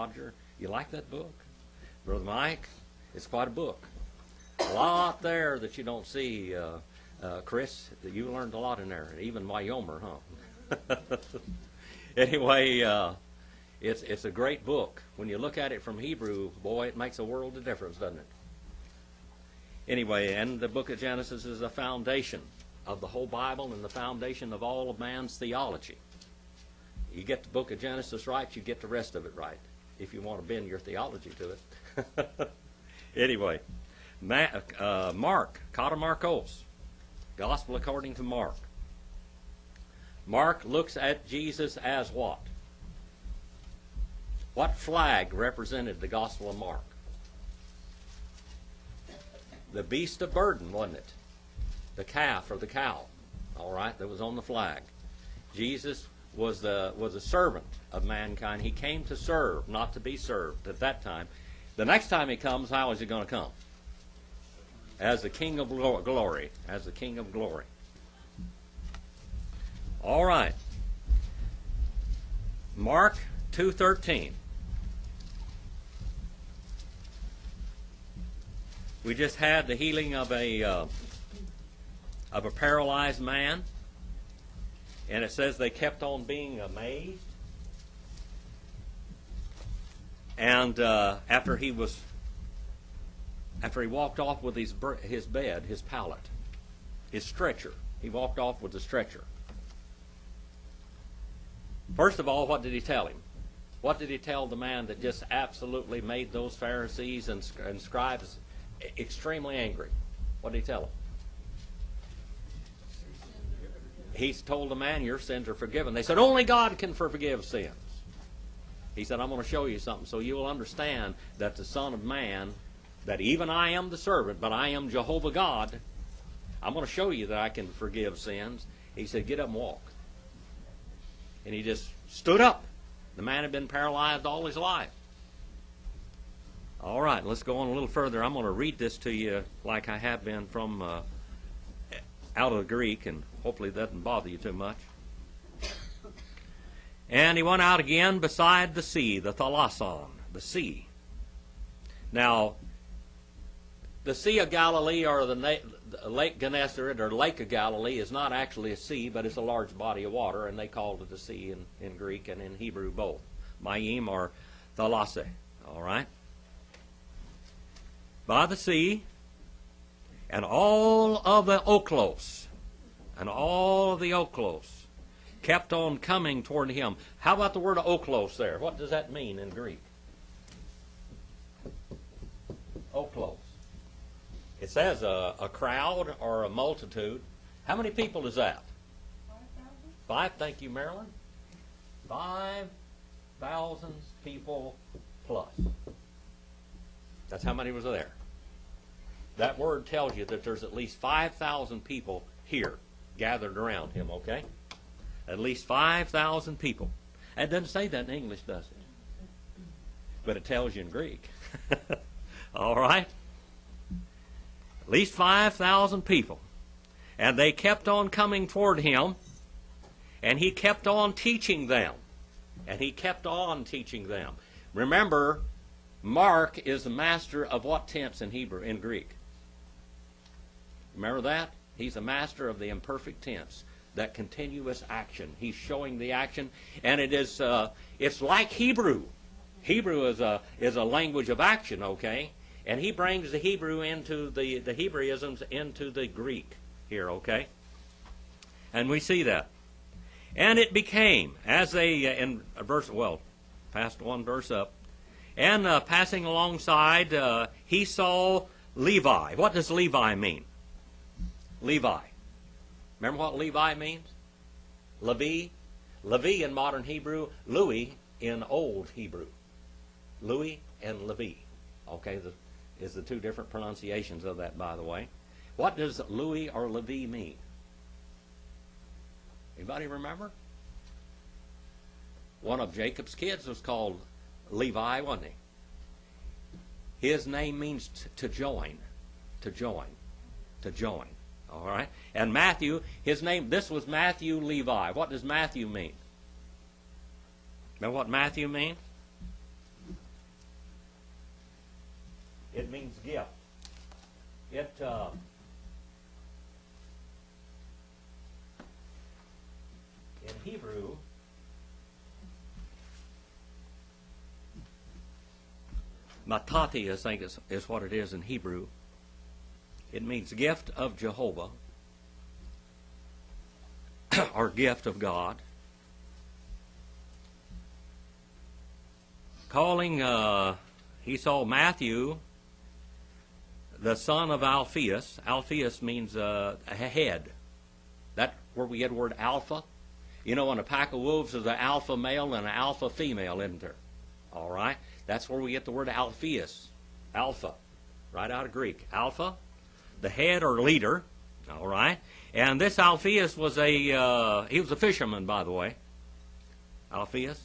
Roger, you like that book? Brother Mike, it's quite a book. A lot there that you don't see, Chris. You learned a lot in there, even Wyomer, huh? Anyway, it's a great book. When you look at it from Hebrew, boy, it makes a world of difference, doesn't it? Anyway, and the book of Genesis is the foundation of the whole Bible and the foundation of all of man's theology. You get the book of Genesis right, you get the rest of it right, if you want to bend your theology to it. Anyway, Mark, Kata Markos, Gospel according to Mark. Mark looks at Jesus as what? What flag represented the Gospel of Mark? The beast of burden, wasn't it? The calf or the cow, all right, that was on the flag. Jesus was a servant of mankind. He came to serve, not to be served at that time. The next time he comes, how is he going to come? As the King of glory. As the King of glory. All right. Mark 2:13. We just had the healing of a paralyzed man, and it says they kept on being amazed. And after he walked off with his bed, his pallet, his stretcher, he walked off with the stretcher. First of all, what did he tell him? What did he tell the man that just absolutely made those Pharisees and scribes extremely angry? What did he tell them? He told the man, your sins are forgiven. They said, only God can forgive sins. He said, I'm going to show you something so you will understand that the Son of Man, that even I am the servant, but I am Jehovah God. I'm going to show you that I can forgive sins. He said, get up and walk. And he just stood up. The man had been paralyzed all his life. All right, let's go on a little further. I'm going to read this to you like I have been from out of the Greek, and hopefully that doesn't bother you too much. And he went out again beside the sea, the Thalason, the sea. Now, the Sea of Galilee, or the Lake Gennesaret, or Lake of Galilee, is not actually a sea, but it's a large body of water, and they called it a sea in Greek and in Hebrew both. Mayim or Thalase, all right? By the sea, and all of the Oklos, kept on coming toward him. How about the word oklos there? What does that mean in Greek? Oklos. It says a crowd or a multitude. How many people is that? 5,000. Thank you, Marilyn. 5,000 people plus. That's how many was there. That word tells you that there's at least 5,000 people here gathered around him, okay? At least 5,000 people. It doesn't say that in English, does it? But it tells you in Greek. All right? At least 5,000 people. And they kept on coming toward him, and he kept on teaching them. Remember, Mark is the master of what tense in Greek? Remember that? He's a master of the imperfect tense, that continuous action. He's showing the action, and it's like Hebrew. Hebrew is a language of action, okay? And he brings the Hebrew into the Hebraisms into the Greek here, okay? And we see that. And it became, as they, in verse, past one verse up, and passing alongside, he saw Levi. What does Levi mean? Levi. Remember what Levi means? Levi. Levi in modern Hebrew, Louis in old Hebrew. Louis and Levi. Okay, is the two different pronunciations of that, by the way. What does Louis or Levi mean? Anybody remember? One of Jacob's kids was called Levi, wasn't he? His name means to join. To join. To join. All right? And Matthew, his name, this was Matthew Levi. What does Matthew mean? Remember what Matthew means? means gift. It in Hebrew, matati, I think is what it is in Hebrew. It means gift of Jehovah, or gift of God. Calling, he saw Matthew, the son of Alphaeus. Alphaeus means a head. That's where we get the word alpha. You know, in a pack of wolves, there's an alpha male and an alpha female, isn't there? All right? That's where we get the word Alphaeus. Alpha. Right out of Greek. Alpha, the head or leader. All right? And this Alphaeus was he was a fisherman, by the way. Alphaeus.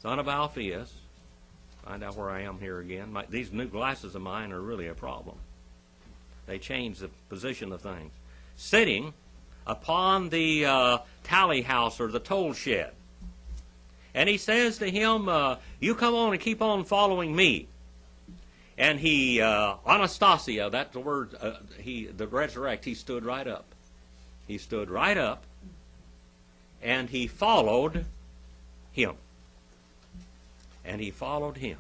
Son of Alphaeus. Find out where I am here again. These new glasses of mine are really a problem. They change the position of things. Sitting upon the tally house or the toll shed. And he says to him, you come on and keep on following me. And he, Anastasia, that's the word, the resurrect, he stood right up. He stood right up and he followed him. And he followed him.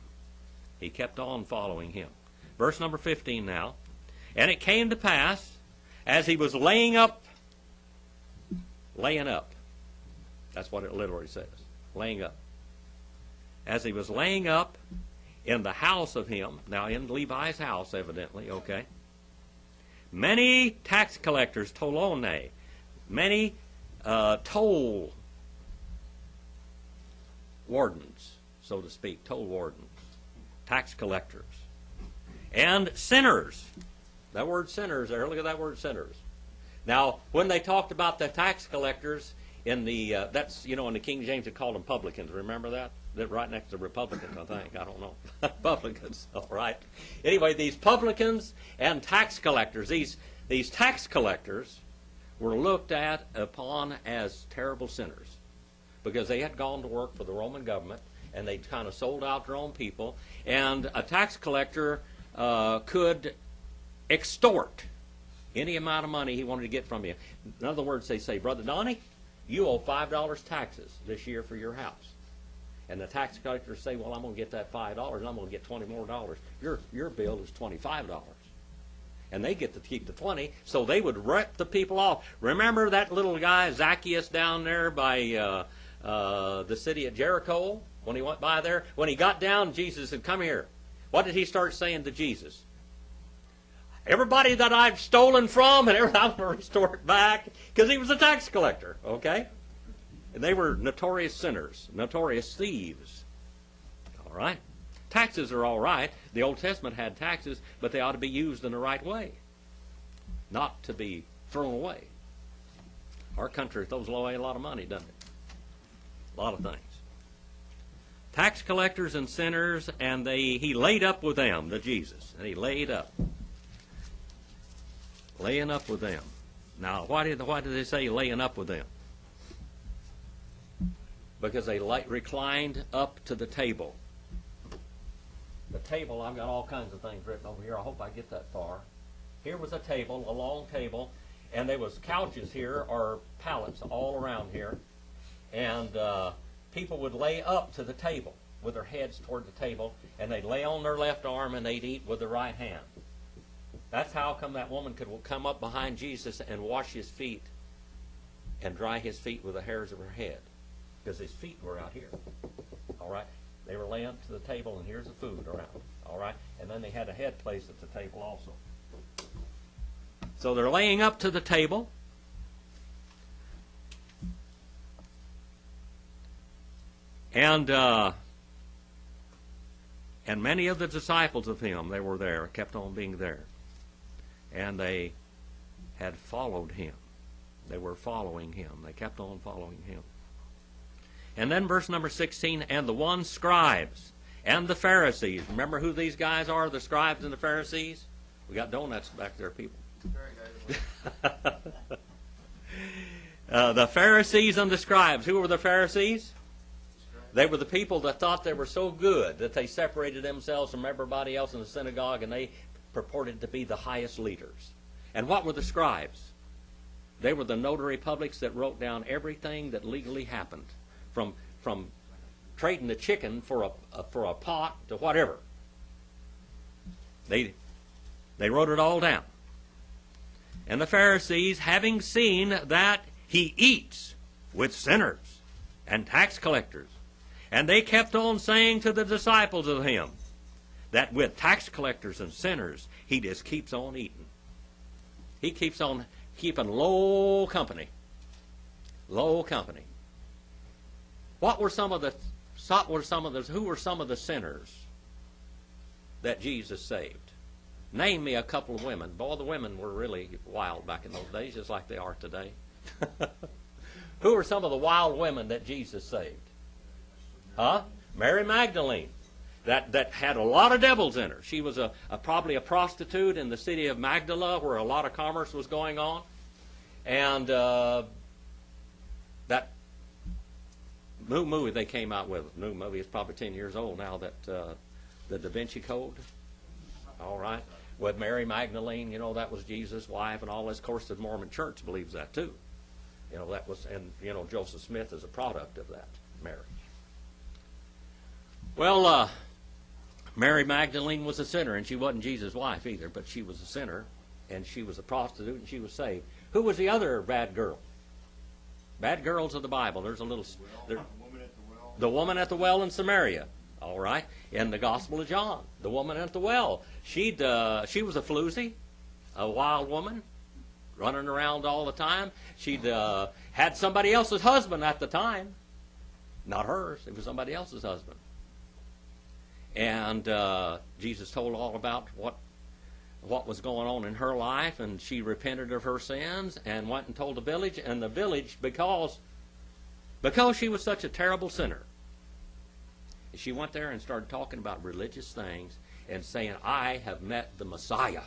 He kept on following him. Verse number 15 now. And it came to pass, as he was laying up. That's what it literally says. Laying up. As he was laying up in the house of him, now in Levi's house evidently, okay. Many tax collectors, tolone, many toll wardens, so to speak, toll wardens, tax collectors, and sinners. That word sinners there, look at that word sinners. Now, when they talked about the tax collectors in the, in the King James they called them publicans. Remember that? They're right next to Republicans, I think. I don't know. Publicans, all right. Anyway, these publicans and tax collectors, these tax collectors were looked at upon as terrible sinners because they had gone to work for the Roman government and they kind of sold out their own people. And a tax collector could extort any amount of money he wanted to get from you. In other words, they say, Brother Donnie, you owe $5 taxes this year for your house. And the tax collectors say, well, I'm going to get that $5 and I'm going to get $20 more. Your bill is $25. And they get to keep the 20, so they would rip the people off. Remember that little guy, Zacchaeus, down there by the city of Jericho, when he went by there? When he got down, Jesus said, come here. What did he start saying to Jesus? Everybody that I've stolen from, and I'm going to restore it back, because he was a tax collector, okay? And they were notorious sinners, notorious thieves. All right? Taxes are all right. The Old Testament had taxes, but they ought to be used in the right way, not to be thrown away. Our country throws away a lot of money, doesn't it? A lot of things. Tax collectors and sinners, and he laid up with them, to Jesus. And he laid up. Laying up with them. Now, why did they say laying up with them? Because they reclined up to the table. The table, I've got all kinds of things written over here. I hope I get that far. Here was a table, a long table, and there was couches here, or pallets all around here. And people would lay up to the table with their heads toward the table, and they'd lay on their left arm and they'd eat with their right hand. That's how come that woman could come up behind Jesus and wash his feet and dry his feet with the hairs of her head, because his feet were out here. All right? They were laying up to the table, and here's the food around. All right? And then they had a head placed at the table also. So they're laying up to the table. And many of the disciples of him, they were there, kept on being there. And they had followed him. They were following him. They kept on following him. And then verse number 16, and the one scribes and the Pharisees. Remember who these guys are, the scribes and the Pharisees? We got donuts back there, people. The Pharisees and the scribes. Who were the Pharisees? They were the people that thought they were so good that they separated themselves from everybody else in the synagogue, and they purported to be the highest leaders. And what were the scribes? They were the notary publics that wrote down everything that legally happened, from trading the chicken for a pot to whatever. They wrote it all down. And the Pharisees, having seen that he eats with sinners and tax collectors, and they kept on saying to the disciples of him that with tax collectors and sinners, he just keeps on eating. He keeps on keeping low company. Low company. Who were some of the sinners that Jesus saved? Name me a couple of women. Boy, the women were really wild back in those days, just like they are today. Who were some of the wild women that Jesus saved? Huh? Mary Magdalene. That had a lot of devils in her. She was probably a prostitute in the city of Magdala, where a lot of commerce was going on. And that new movie they came out with, new movie is probably 10 years old now, that the Da Vinci Code. All right. With Mary Magdalene, that was Jesus' wife and all this. Of course, the Mormon Church believes that too. That was, and Joseph Smith is a product of that marriage. Well, Mary Magdalene was a sinner, and she wasn't Jesus' wife either, but she was a sinner, and she was a prostitute, and she was saved. Who was the other bad girl? Bad girls of the Bible. There's a little... The woman at the well in Samaria. All right. In the Gospel of John, the woman at the well. She was a floozy, a wild woman, running around all the time. She'd had somebody else's husband at the time. Not hers. It was somebody else's husband. And Jesus told all about what was going on in her life, and she repented of her sins and went and told the village. And the village, because she was such a terrible sinner, she went there and started talking about religious things and saying, I have met the Messiah.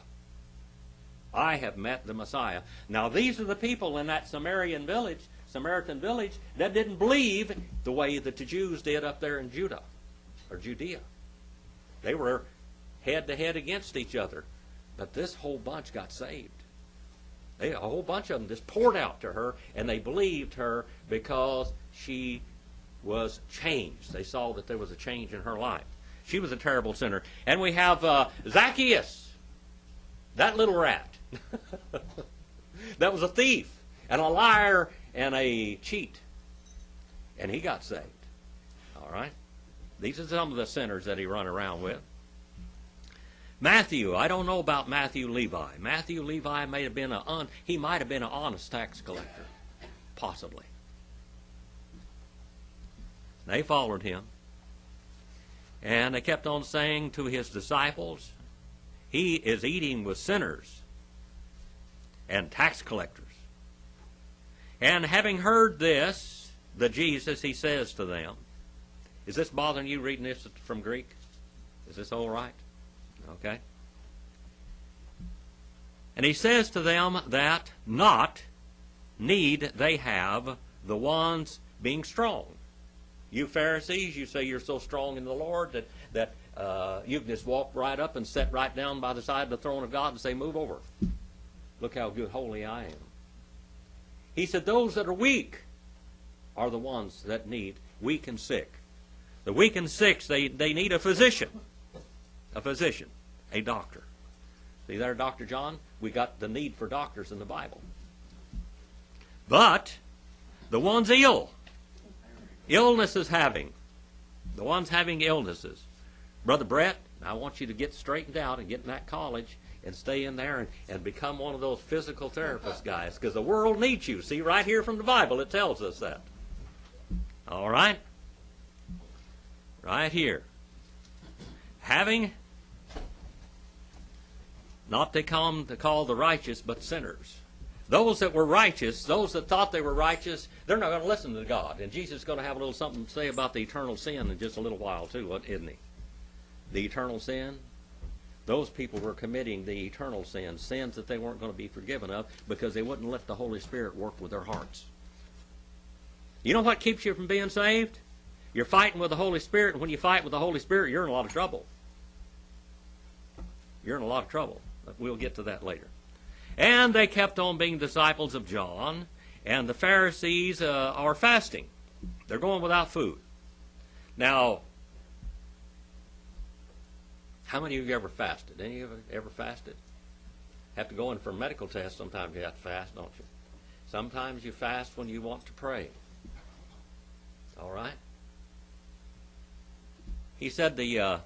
I have met the Messiah. Now, these are the people in that Samaritan village that didn't believe the way that the Jews did up there in Judah or Judea. They were head to head against each other. But this whole bunch got saved. A whole bunch of them just poured out to her, and they believed her because she was changed. They saw that there was a change in her life. She was a terrible sinner. And we have Zacchaeus, that little rat. That was a thief and a liar and a cheat. And he got saved. All right? These are some of the sinners that he run around with. Matthew, I don't know about Matthew Levi. Matthew Levi might have been an honest tax collector, possibly. They followed him, and they kept on saying to his disciples, he is eating with sinners and tax collectors. And having heard this, the Jesus, he says to them, is this bothering you reading this from Greek? Is this all right? Okay. And he says to them that not need they have the ones being strong. You Pharisees, you say you're so strong in the Lord that you can just walk right up and sit right down by the side of the throne of God and say, move over. Look how good, holy I am. He said those that are weak are the ones that need, weak and sick. The weak and sick, they need a physician. A doctor. See there, Dr. John? We got the need for doctors in the Bible. But the ones the ones having illnesses. Brother Brett, I want you to get straightened out and get in that college and stay in there and become one of those physical therapist guys, because the world needs you. See, right here from the Bible, it tells us that. All right? Right here. Having, not they come to call the righteous, but sinners. Those that were righteous, those that thought they were righteous, they're not going to listen to God. And Jesus is going to have a little something to say about the eternal sin in just a little while too, isn't he? The eternal sin. Those people were committing the eternal sins that they weren't going to be forgiven of because they wouldn't let the Holy Spirit work with their hearts. You know what keeps you from being saved? You're fighting with the Holy Spirit, and when you fight with the Holy Spirit, you're in a lot of trouble. You're in a lot of trouble. We'll get to that later. And they kept on being disciples of John, and the Pharisees are fasting. They're going without food. Now, how many of you ever fasted? Any of you ever fasted? Have to go in for a medical test. Sometimes you have to fast, don't you? Sometimes you fast when you want to pray. All right? He said the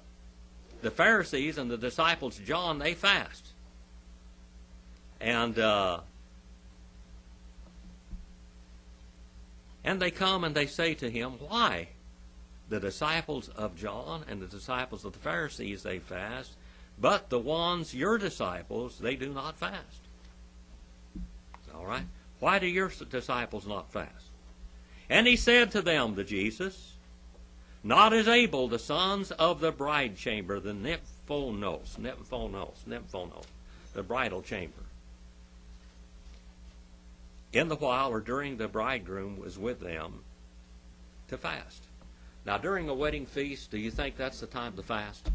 Pharisees and the disciples, John, they fast. And they come and they say to him, why? The disciples of John and the disciples of the Pharisees, they fast, but the ones, your disciples, they do not fast. All right? Why do your disciples not fast? And he said to them, to Jesus, not as able the sons of the bride chamber, the nymphonos, the bridal chamber, in the while or during the bridegroom was with them to fast. Now, during a wedding feast, do you think that's the time to fast?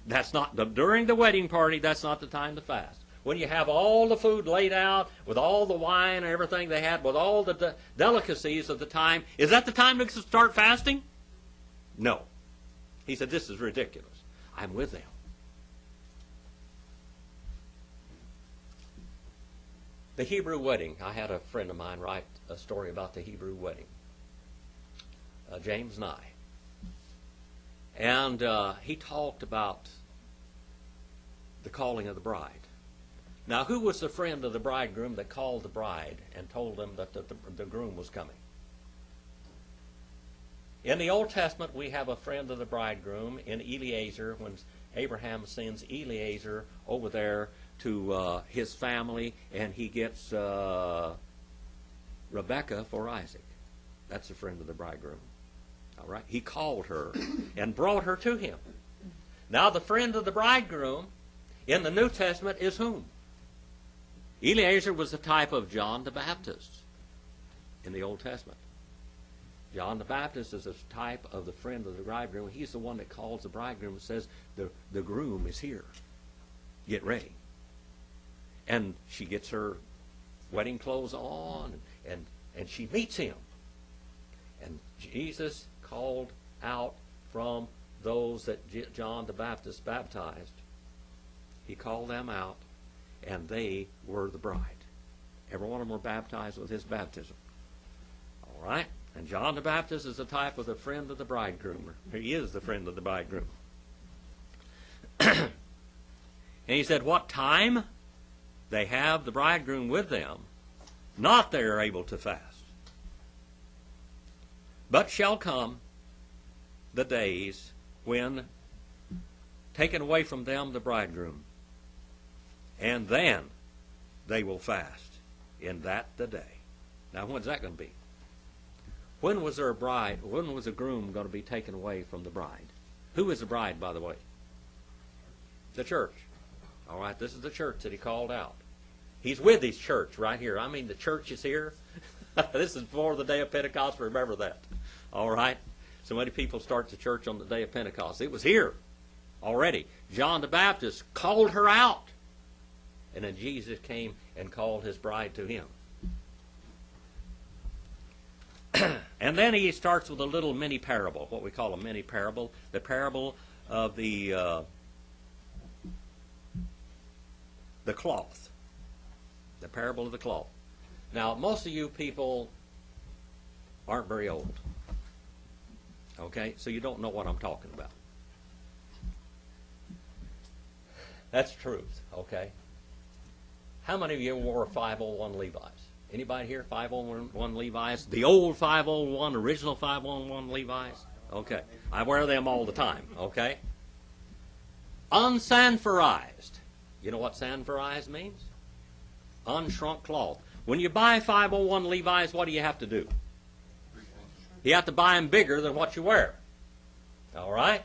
That's not during the wedding party. That's not the time to fast. When you have all the food laid out with all the wine and everything they had, with all the delicacies of the time, is that the time to start fasting? No. He said, this is ridiculous. I'm with them. The Hebrew wedding. I had a friend of mine write a story about the Hebrew wedding. James Nye. And he talked about the calling of the bride. Now, who was the friend of the bridegroom that called the bride and told them that the groom was coming? In the Old Testament, we have a friend of the bridegroom in Eliezer, when Abraham sends Eliezer over there to his family, and he gets Rebekah for Isaac. That's the friend of the bridegroom. All right? He called her and brought her to him. Now, the friend of the bridegroom in the New Testament is whom? Eliezer was the type of John the Baptist in the Old Testament. John the Baptist is a type of the friend of the bridegroom. He's the one that calls the bridegroom and says, the groom is here. Get ready. And she gets her wedding clothes on, and she meets him. And Jesus called out from those that John the Baptist baptized. He called them out, and they were the bride. Every one of them were baptized with his baptism. All right? And John the Baptist is the type of the friend of the bridegroom. He is the friend of the bridegroom. And he said, what time they have the bridegroom with them, not they are able to fast. But shall come the days when taken away from them the bridegroom, and then they will fast, in that the day. Now, when's that going to be? When was there a bride? When was a groom going to be taken away from the bride? Who is the bride, by the way? The church. All right, this is the church that he called out. He's with his church right here. I mean, the church is here. This is before the day of Pentecost. Remember that. All right? So many people start the church on the day of Pentecost. It was here already. John the Baptist called her out. And then Jesus came and called his bride to him. And then he starts with a little mini parable, what we call a mini parable, the parable of the cloth, the parable of the cloth. Now, most of you people aren't very old, okay? So you don't know what I'm talking about. That's the truth, okay? How many of you wore 501 Levi's? Anybody here, 501 Levi's? The old 501, original 501 Levi's? Okay. I wear them all the time, okay? Unsanforized. You know what sanforized means? Unshrunk cloth. When you buy 501 Levi's, what do you have to do? You have to buy them bigger than what you wear. All right?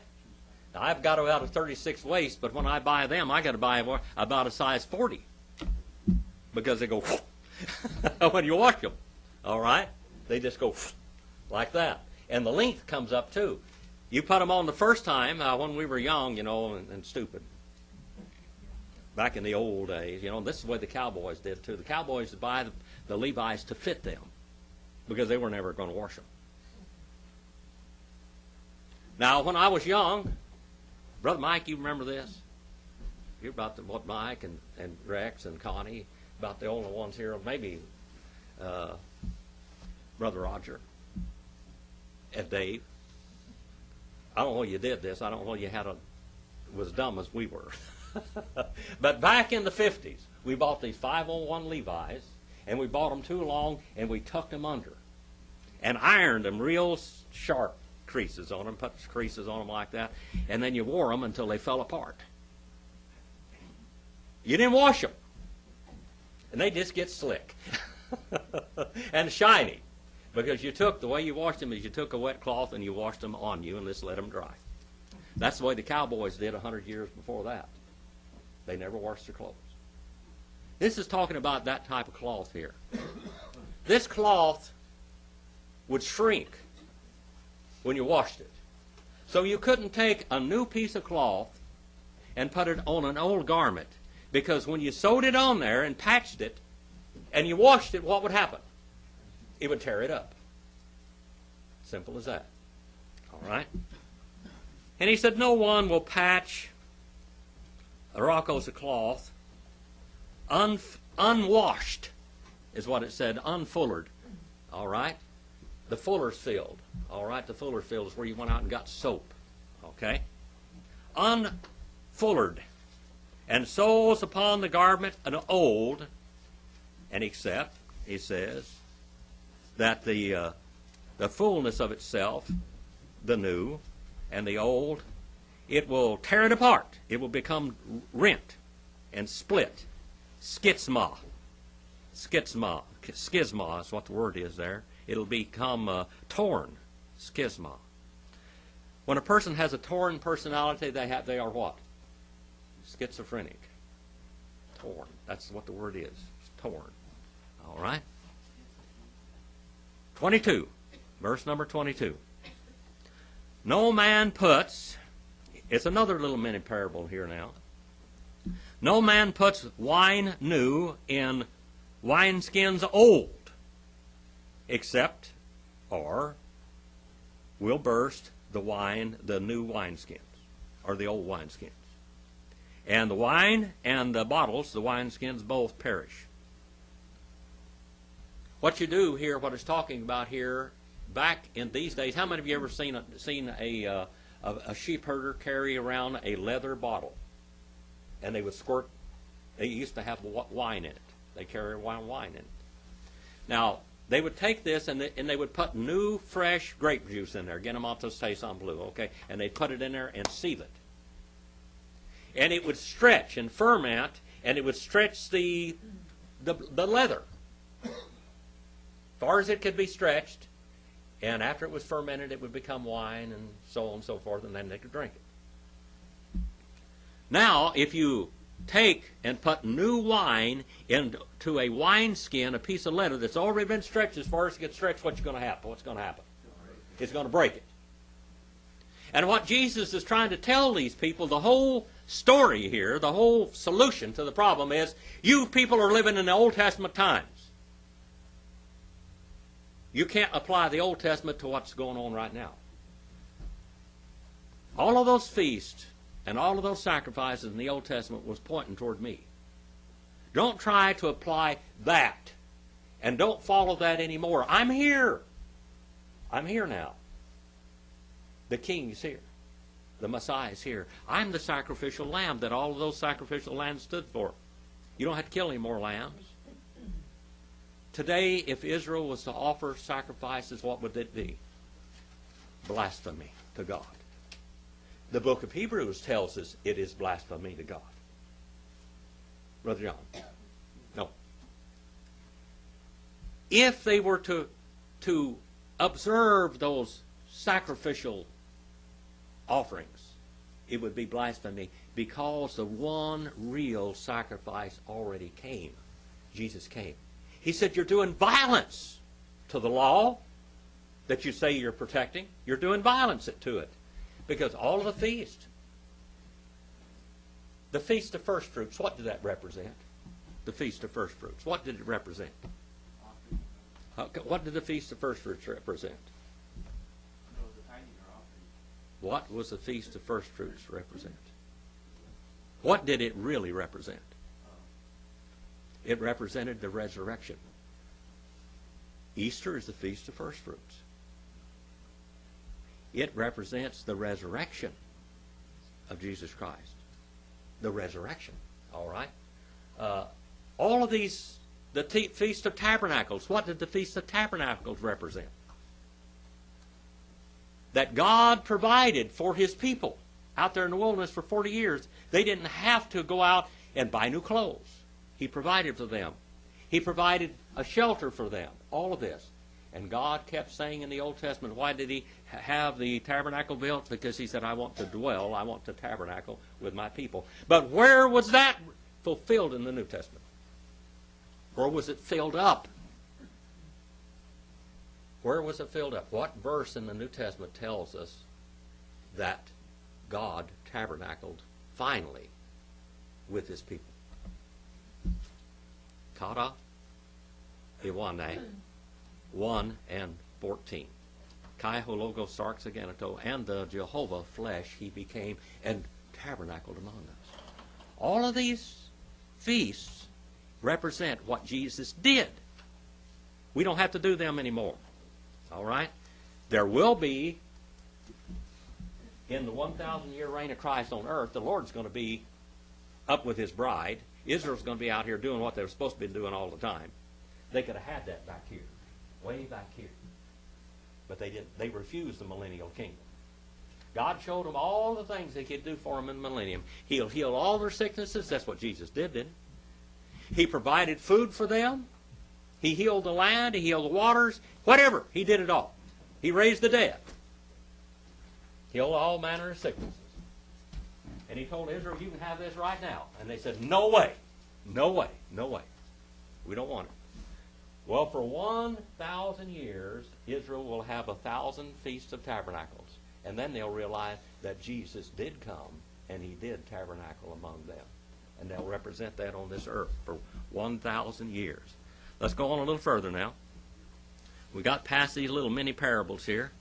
Now, I've got about a 36 waist, but when I buy them, I got to buy about a size 40. Because they go when you wash them. All right? They just go like that. And the length comes up too. You put them on the first time when we were young, and stupid. Back in the old days, this is the way the cowboys did too. The cowboys would buy the Levi's to fit them because they were never going to wash them. Now, when I was young, Brother Mike, you remember this? You're about what Mike and Rex and Connie, about the only ones here, maybe Brother Roger and Dave. I don't know you did this. I don't know you was dumb as we were. But back in the 50s, we bought these 501 Levi's, and we bought them too long, and we tucked them under and ironed them real sharp creases on them, put creases on them like that, and then you wore them until they fell apart. You didn't wash them, and they just get slick and shiny, because the way you washed them is you took a wet cloth and you washed them on you and just let them dry. That's the way the cowboys did 100 years before that. They never washed their clothes. This is talking about that type of cloth here. This cloth would shrink when you washed it. So you couldn't take a new piece of cloth and put it on an old garment, because when you sewed it on there and patched it and you washed it, what would happen? It would tear it up. Simple as that. All right? And he said, no one will patch a rocos of cloth unwashed, is what it said, unfullered. All right? The fuller's field. All right? The fuller's field is where you went out and got soap. Okay? Unfullered. And sews upon the garment an old, and except, he says, that the fullness of itself, the new, and the old, it will tear it apart. It will become rent and split. Schisma. Schisma. Schisma is what the word is there. It'll become torn. Schisma. When a person has a torn personality, they are what? Schizophrenic. Torn. That's what the word is. It's torn. All right? 22. Verse number 22. No man puts, it's another little mini parable here now. No man puts wine new in wineskins old, except, or will burst the new wineskins, or the old wineskins. And the wine and the bottles, the wineskins, both perish. What you do here, what it's talking about here, back in these days, how many of you ever seen a sheep herder carry around a leather bottle? And they would squirt, they used to have wine in it. They carry wine in it. Now, they would take this and they would put new, fresh grape juice in there. Get them off to Saison Blue, okay? And they'd put it in there and seal it. And it would stretch and ferment, and it would stretch the leather far as it could be stretched. And after it was fermented, it would become wine and so on and so forth, and then they could drink it. Now, if you take and put new wine into a wineskin, a piece of leather that's already been stretched as far as it gets stretched, what's going to happen? What's going to happen? It's going to break it. And what Jesus is trying to tell these people, the whole story here, the whole solution to the problem is, you people are living in the Old Testament times. You can't apply the Old Testament to what's going on right now. All of those feasts and all of those sacrifices in the Old Testament was pointing toward me. Don't try to apply that, and don't follow that anymore. I'm here. I'm here now. The King is here. The Messiah is here. I'm the sacrificial lamb that all of those sacrificial lambs stood for. You don't have to kill any more lambs. Today, if Israel was to offer sacrifices, what would it be? Blasphemy to God. The book of Hebrews tells us it is blasphemy to God. Brother John? No. If they were to observe those sacrificial offerings, it would be blasphemy, because the one real sacrifice already came. Jesus came. He said, you're doing violence to the law. that you say you're protecting, you're doing violence to it. Because all of the feast, the Feast of First Fruits, what did that represent? The Feast of First Fruits. What did it represent? What did the Feast of First Fruits represent? What was the Feast of First Fruits represent? What did it really represent? It represented the resurrection. Easter is the Feast of First Fruits. It represents the resurrection of Jesus Christ. The resurrection. All right? All of these, the Feast of Tabernacles, what did the Feast of Tabernacles represent? That God provided for His people out there in the wilderness for 40 years. They didn't have to go out and buy new clothes. He provided for them. He provided a shelter for them. All of this. And God kept saying in the Old Testament, why did He have the tabernacle built? Because He said, I want to dwell, I want to tabernacle with my people. But where was that fulfilled in the New Testament? Or was it filled up? Where was it filled up? What verse in the New Testament tells us that God tabernacled finally with His people? Kata Iwane 1 and 14. Kai hologo sarx aganato, and the Jehovah flesh He became and tabernacled among us. All of these feasts represent what Jesus did. We don't have to do them anymore. All right? There will be, in the 1,000-year reign of Christ on earth, the Lord's going to be up with His bride. Israel's going to be out here doing what they were supposed to be doing all the time. They could have had that back here, way back here. But they didn't. They refused the millennial kingdom. God showed them all the things He could do for them in the millennium. He'll heal all their sicknesses. That's what Jesus did, didn't He? He provided food for them. He healed the land. He healed the waters. Whatever. He did it all. He raised the dead. Healed all manner of sicknesses. And He told Israel, you can have this right now. And they said, no way. No way. No way. We don't want it. Well, for 1,000 years, Israel will have 1,000 Feasts of Tabernacles. And then they'll realize that Jesus did come and He did tabernacle among them. And they'll represent that on this earth for 1,000 years. Let's go on a little further now. We got past these little mini parables here.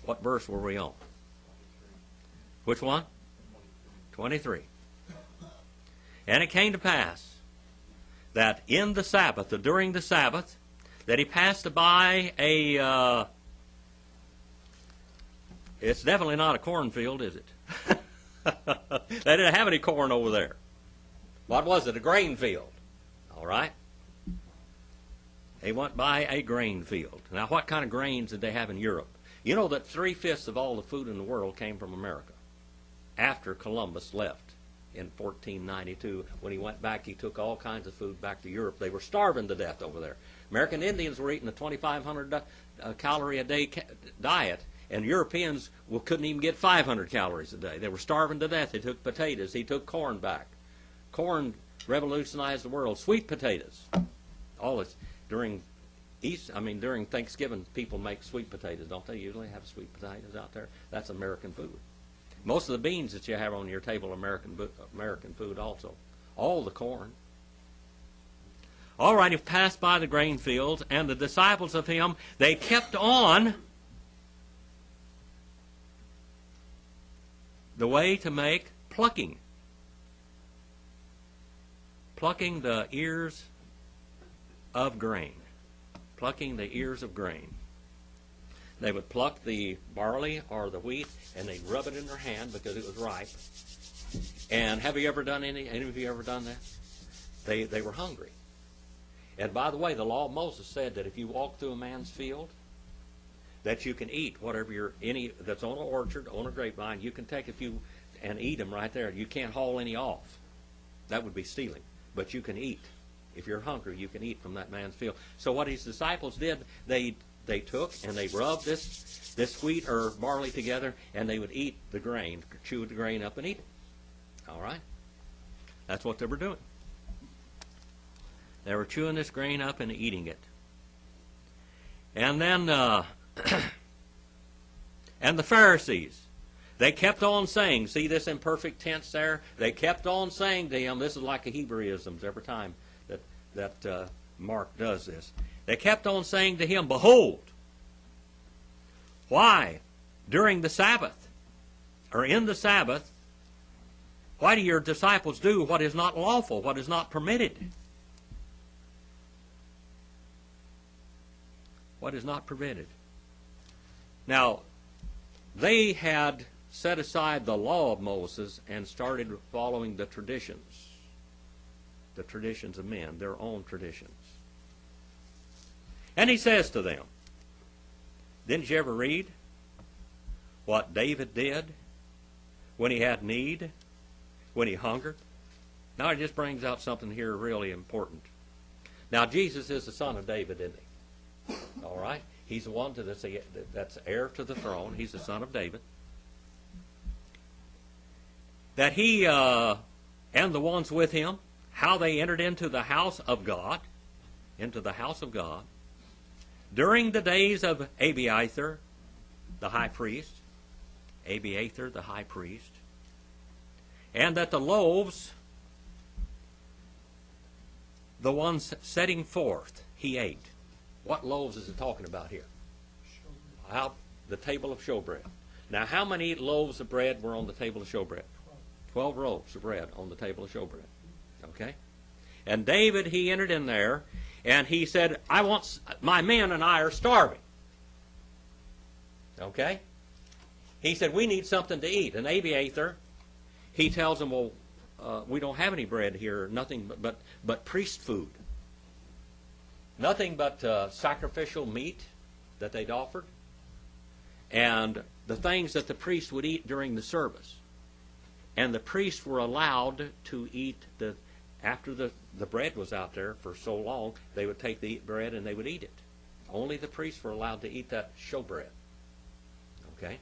What verse were we on? Which one? 23. And it came to pass that in the Sabbath, or during the Sabbath, that He passed by a... it's definitely not a cornfield, is it? They didn't have any corn over there. What was it? A grain field. All right? They went by a grain field. Now, what kind of grains did they have in Europe? You know that 3/5 of all the food in the world came from America after Columbus left in 1492. When he went back, he took all kinds of food back to Europe. They were starving to death over there. American Indians were eating a 2,500 calorie a day diet, and Europeans couldn't even get 500 calories a day. They were starving to death. They took potatoes. He took corn back. Corn revolutionized the world. Sweet potatoes. All this during during Thanksgiving, people make sweet potatoes, don't they? Usually have sweet potatoes out there. That's American food. Most of the beans that you have on your table are American food also. All the corn. All right, He passed by the grain fields, and the disciples of Him, they kept on the way to make plucking. Plucking the ears of grain. Plucking the ears of grain. They would pluck the barley or the wheat, and they'd rub it in their hand because it was ripe. And have you ever done any of you ever done that? They were hungry. And by the way, the law of Moses said that if you walk through a man's field, that you can eat whatever that's on an orchard, on a grapevine, you can take a few and eat them right there. You can't haul any off. That would be stealing. But you can eat. If you're hungry, you can eat from that man's field. So what His disciples did, they took and they rubbed this wheat or barley together, and they would eat the grain, chew the grain up and eat it. All right? That's what they were doing. They were chewing this grain up and eating it. And then, and the Pharisees, they kept on saying, see this imperfect tense there? They kept on saying to him, this is like a Hebraism every time that Mark does this. They kept on saying to him, behold, why, during the Sabbath, or in the Sabbath, why do your disciples do what is not lawful, what is not permitted? What is not permitted? Now, they had set aside the law of Moses and started following the traditions of men, their own traditions. And he says to them, didn't you ever read what David did when he had need, when he hungered? Now it just brings out something here really important. Now Jesus is the son of David, isn't he? All right? He's the one that's heir to the throne. He's the son of David. That he and the ones with him, how they entered into the house of God, during the days of Abiathar, the high priest, and that the loaves, the ones setting forth, he ate. What loaves is it talking about here? Out the table of showbread. Now, how many loaves of bread were on the table of showbread? 12 loaves of bread on the table of showbread. Okay? And David, he entered in there, and he said, my men and I are starving. Okay? He said, we need something to eat. And Abiathar, he tells them, well, we don't have any bread here, nothing but priest food. Nothing but sacrificial meat that they'd offered, and the things that the priests would eat during the service. And the priests were allowed to eat after the bread was out there for so long, they would take the bread and they would eat it. Only the priests were allowed to eat that showbread. Okay?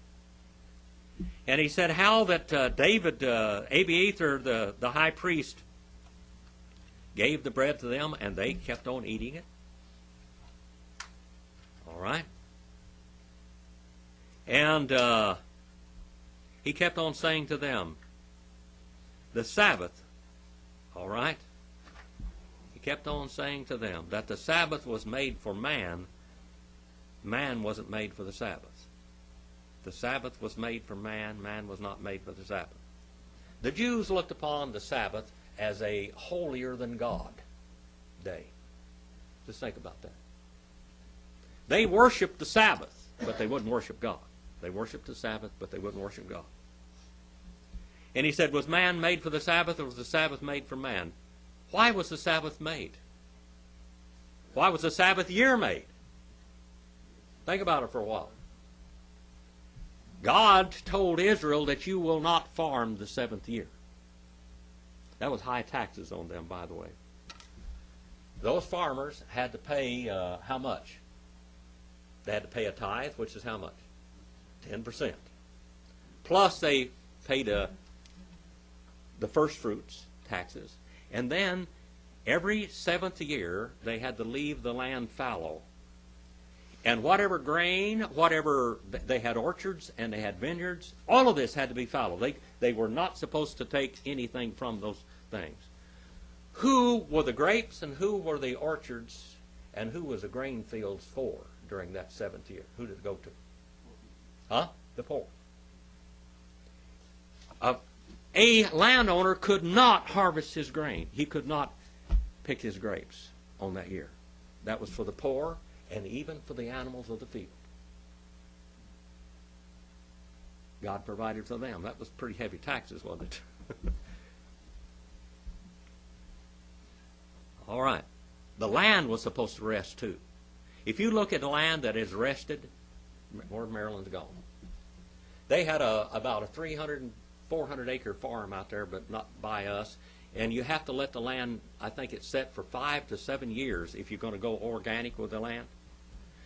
And he said how that Abiathar, the high priest, gave the bread to them and they kept on eating it. All right? And he kept on saying to them, the Sabbath, all right? He kept on saying to them that the Sabbath was made for man. Man wasn't made for the Sabbath. The Sabbath was made for man. Man was not made for the Sabbath. The Jews looked upon the Sabbath as a holier than God day. Just think about that. They worshiped the Sabbath, but they wouldn't worship God. They worshiped the Sabbath, but they wouldn't worship God. And he said, was man made for the Sabbath, or was the Sabbath made for man? Why was the Sabbath made? Why was the Sabbath year made? Think about it for a while. God told Israel that you will not farm the seventh year. That was high taxes on them, by the way. Those farmers had to pay how much? They had to pay a tithe, which is how much? 10%. Plus they paid the first fruits taxes. And then every seventh year they had to leave the land fallow. And whatever grain, they had orchards and they had vineyards, all of this had to be fallow. They were not supposed to take anything from those things. Who were the grapes and who were the orchards and who was the grain fields for during that seventh year? Who did it go to? Huh? The poor. A landowner could not harvest his grain. He could not pick his grapes on that year. That was for the poor and even for the animals of the field. God provided for them. That was pretty heavy taxes, wasn't it? All right. The land was supposed to rest too. If you look at land that is rested, where Maryland's gone. They had about a 300 and 400 acre farm out there, but not by us. And you have to let the land, I think it's set for 5 to 7 years if you're going to go organic with the land,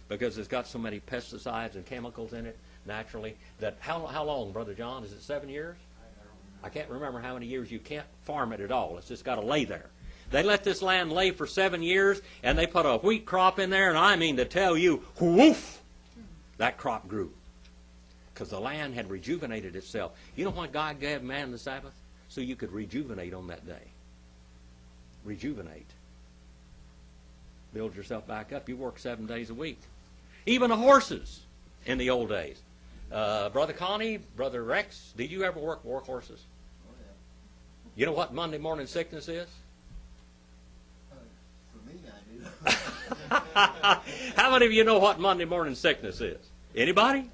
because it's got so many pesticides and chemicals in it naturally. That how long, Brother John? Is it 7 years? I can't remember how many years you can't farm it at all. It's just got to lay there. They let this land lay for 7 years, and they put a wheat crop in there, and I mean to tell you, whoof, that crop grew. Because the land had rejuvenated itself. You know why God gave man the Sabbath? So you could rejuvenate on that day. Rejuvenate. Build yourself back up. You work 7 days a week. Even the horses in the old days. Brother Connie, Brother Rex, did you ever work horses? Oh, yeah. You know what Monday morning sickness is? For me, I do. How many of you know what Monday morning sickness is? Anybody?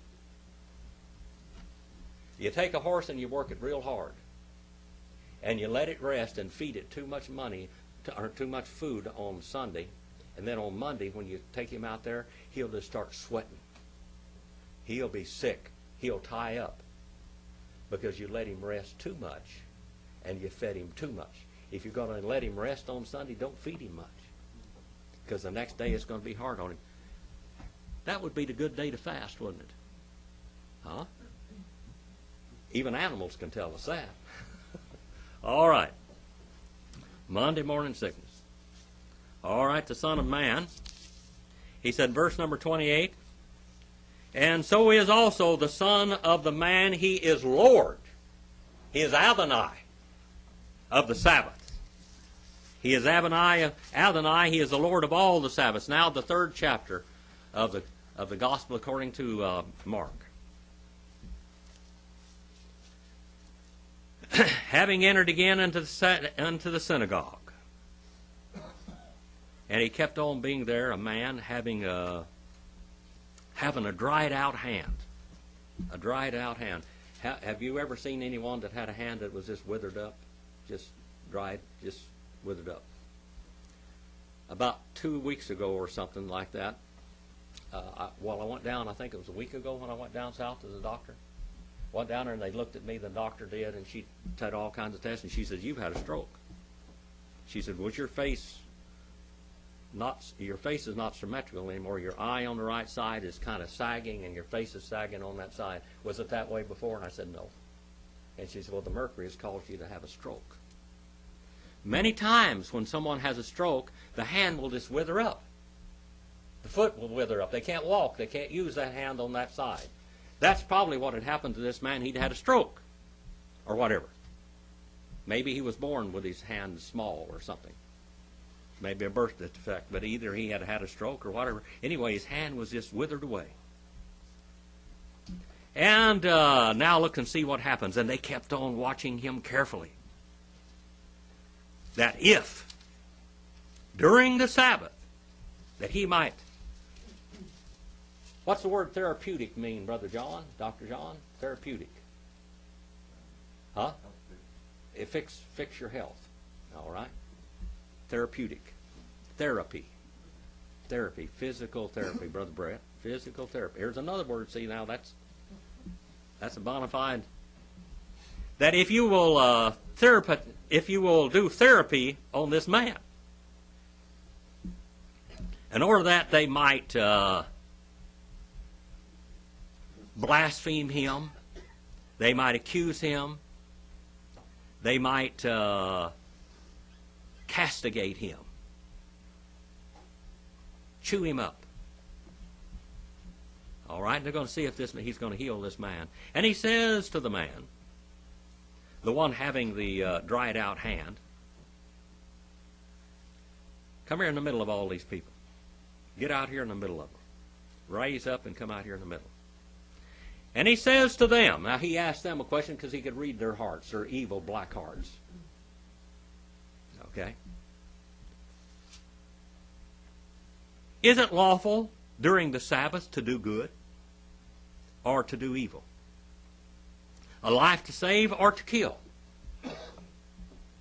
You take a horse and you work it real hard. And you let it rest and feed it too much money or too much food on Sunday. And then on Monday, when you take him out there, he'll just start sweating. He'll be sick. He'll tie up. Because you let him rest too much and you fed him too much. If you're going to let him rest on Sunday, don't feed him much. Because the next day it's going to be hard on him. That would be the good day to fast, wouldn't it? Huh? Even animals can tell us that. All right. Monday morning sickness. All right, the Son of Man. He said, verse number 28, and so is also the Son of the Man. He is Lord. He is Adonai of the Sabbath. He is Adonai. He is the Lord of all the Sabbaths. Now the third chapter of the Gospel according to Mark. Having entered again into the synagogue. And he kept on being there, a man having a dried out hand. A dried out hand. Have you ever seen anyone that had a hand that was just withered up? Just dried, just withered up. About 2 weeks ago or something like that, I went down, I think it was a week ago when I went down south to the doctor. Went down there and they looked at me, the doctor did, and she did all kinds of tests, and she said, you've had a stroke. She said, was your face is not symmetrical anymore. Your eye on the right side is kind of sagging, and your face is sagging on that side. Was it that way before? And I said, no. And she said, well, the mercury has caused you to have a stroke. Many times when someone has a stroke, the hand will just wither up. The foot will wither up. They can't walk. They can't use that hand on that side. That's probably what had happened to this man. He'd had a stroke or whatever. Maybe he was born with his hand small or something. Maybe a birth defect, but either he had had a stroke or whatever. Anyway, his hand was just withered away. And now look and see what happens. And they kept on watching him carefully. That if, during the Sabbath, that he might... What's the word therapeutic mean, Brother John? Dr. John? Therapeutic. Huh? It fix your health. All right? Therapeutic. Therapy. Physical therapy, Brother Brett. Physical therapy. Here's another word. See, now that's a bona fide. That if you will do therapy on this man, in order that they might blaspheme him, they might accuse him, they might castigate him, chew him up. All right, they're going to see if he's going to heal this man. And he says to the man, the one having the dried out hand, come here in the middle of all these people. Get out here in the middle of them. Raise up and come out here in the middle. And he says to them, now he asked them a question because he could read their hearts, their evil black hearts. Okay? Is it lawful during the Sabbath to do good or to do evil? A life to save or to kill?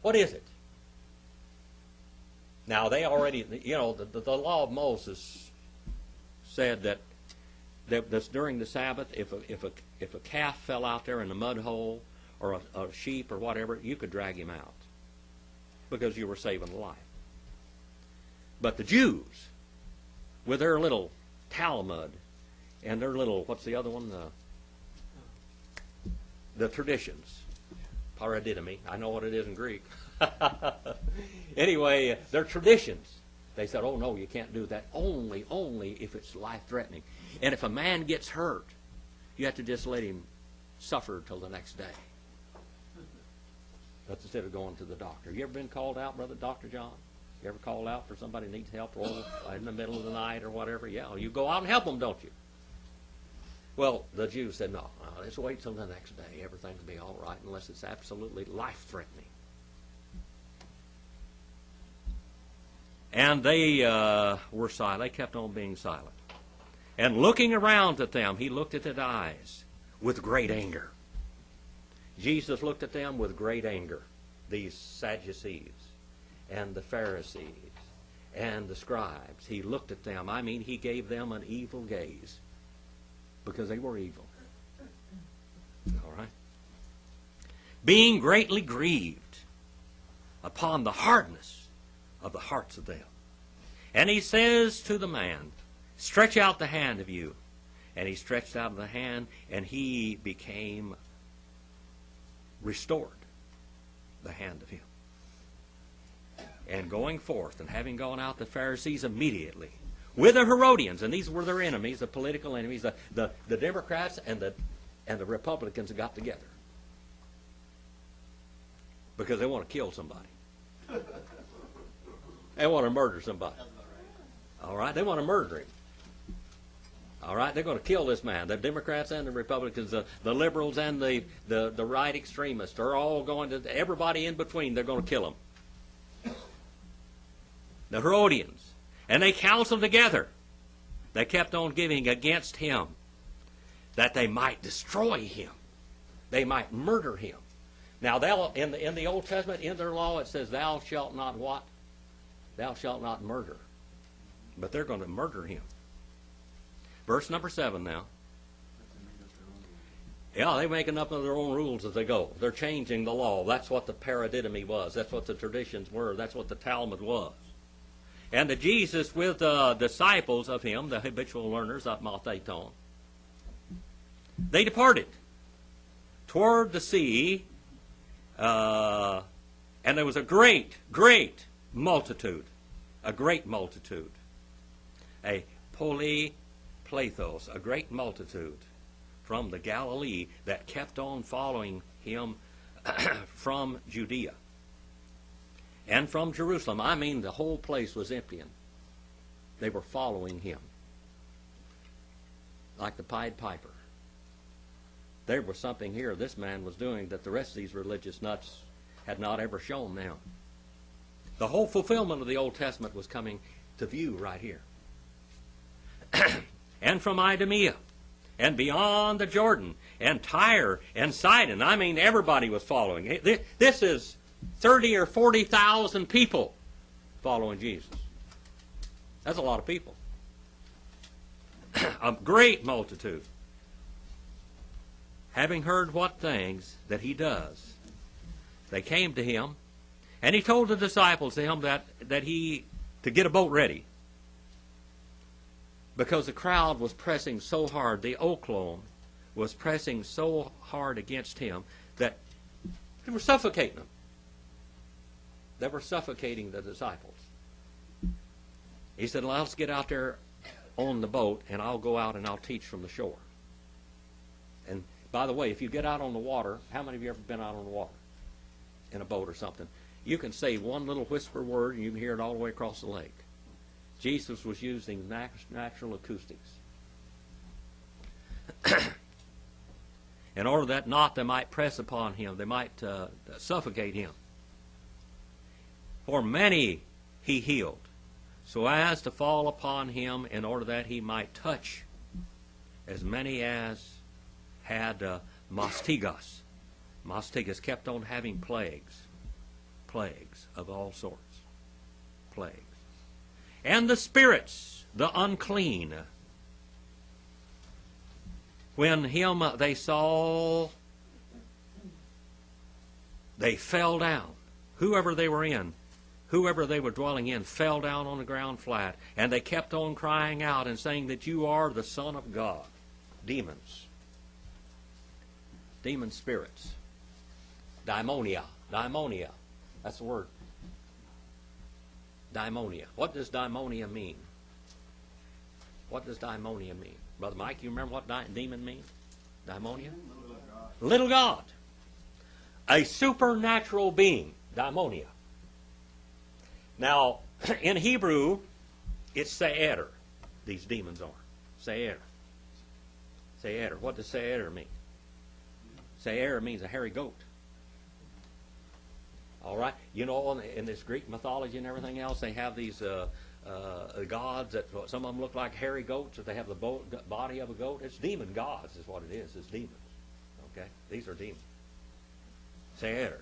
What is it? Now they already, the law of Moses said that that's during the Sabbath, if a calf fell out there in a mud hole or a sheep or whatever, you could drag him out because you were saving a life. But the Jews, with their little Talmud and their little, what's the other one? The traditions. Paradidomi. I know what it is in Greek. Anyway, their traditions. They said, oh, no, you can't do that. Only if it's life-threatening. And if a man gets hurt, you have to just let him suffer till the next day. That's instead of going to the doctor. You ever been called out, Brother Dr. John? You ever called out for somebody who needs help or in the middle of the night or whatever? Yeah, you go out and help them, don't you? Well, the Jews said, no, let's wait till the next day. Everything will be all right unless it's absolutely life-threatening. And they were silent. They kept on being silent. And looking around at them, he looked at their eyes with great anger. Jesus looked at them with great anger, these Sadducees and the Pharisees and the scribes. He looked at them. I mean, he gave them an evil gaze because they were evil. All right? Being greatly grieved upon the hardness of the hearts of them. And he says to the man, stretch out the hand of you. And he stretched out the hand, and he became restored, the hand of him. And going forth, and having gone out, the Pharisees immediately, with the Herodians, and these were their enemies, the political enemies, the Democrats and the Republicans got together. Because they want to kill somebody. They want to murder somebody. All right? They want to murder him. All right? They're going to kill this man. The Democrats and the Republicans, the liberals and the right extremists are all going to, everybody in between, they're going to kill him. The Herodians. And they counseled together. They kept on giving against him that they might destroy him. They might murder him. Now, in the Old Testament, in their law, it says, thou shalt not what? Thou shalt not murder. But they're going to murder him. Verse number 7 now. Yeah, they're making up their own rules as they go. They're changing the law. That's what the paradidomy was. That's what the traditions were. That's what the Talmud was. And the Jesus with the disciples of him, the habitual learners of Matheton, they departed toward the sea, and there was a great multitude, a polyplathos, a great multitude from the Galilee that kept on following him from Judea and from Jerusalem. I mean, the whole place was emptying. They were following him like the Pied Piper. There was something here this man was doing that the rest of these religious nuts had not ever shown them. The whole fulfillment of the Old Testament was coming to view right here. And from Idumea, and beyond the Jordan, and Tyre, and Sidon. I mean, everybody was following. This is 30 or 40,000 people following Jesus. That's a lot of people. A great multitude. Having heard what things that he does, they came to him, and he told the disciples to him that he to get a boat ready, because the crowd was pressing so hard, the Oklahoma was pressing so hard against him that they were suffocating them. They were suffocating the disciples. He said, well, let's get out there on the boat, and I'll go out and I'll teach from the shore. And by the way, if you get out on the water, how many of you ever been out on the water in a boat or something? You can say one little whisper word, and you can hear it all the way across the lake. Jesus was using natural acoustics. In order that not they might press upon him, they might suffocate him. For many he healed, so as to fall upon him in order that he might touch as many as had mastigas. Mastigas kept on having plagues of all sorts. Plagues. And the spirits, the unclean, when him they saw, they fell down. Whoever they were in, whoever they were dwelling in, fell down on the ground flat. And they kept on crying out and saying that you are the Son of God. Demons. Demon spirits. Daimonia. That's the word. Daimonia. What does daimonia mean? What does daimonia mean? Brother Mike, you remember what demon means? Daimonia? Little God. A supernatural being. Daimonia. Now, in Hebrew, it's Se'er. These demons are. Se'er. Se'er. What does Se'er mean? Se'er means a hairy goat. All right? You know, in this Greek mythology and everything else, they have these gods that some of them look like hairy goats, or they have the body of a goat. It's demon gods is what it is. It's demons. Okay? These are demons. Se'er.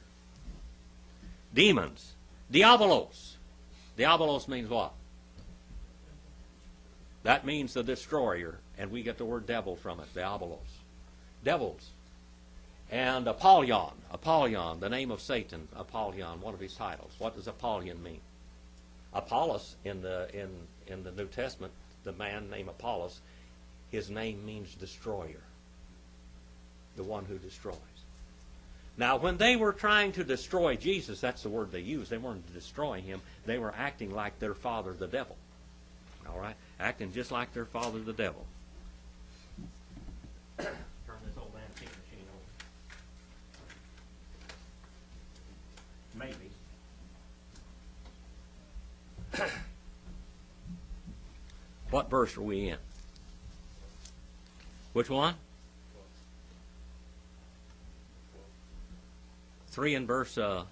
Demons. Diabolos. Diabolos means what? That means the destroyer, and we get the word devil from it. Diabolos. Devils. And Apollyon. Apollyon, the name of Satan. Apollyon, one of his titles. What does Apollyon mean? Apollos in the New Testament, the man named Apollos, his name means destroyer. The one who destroys. Now, when they were trying to destroy Jesus, that's the word they used. They weren't destroying him. They were acting like their father, the devil. All right? Acting just like their father, the devil. Turn this old antique machine over. Maybe. What verse are we in? Which one? 3 and verse 12.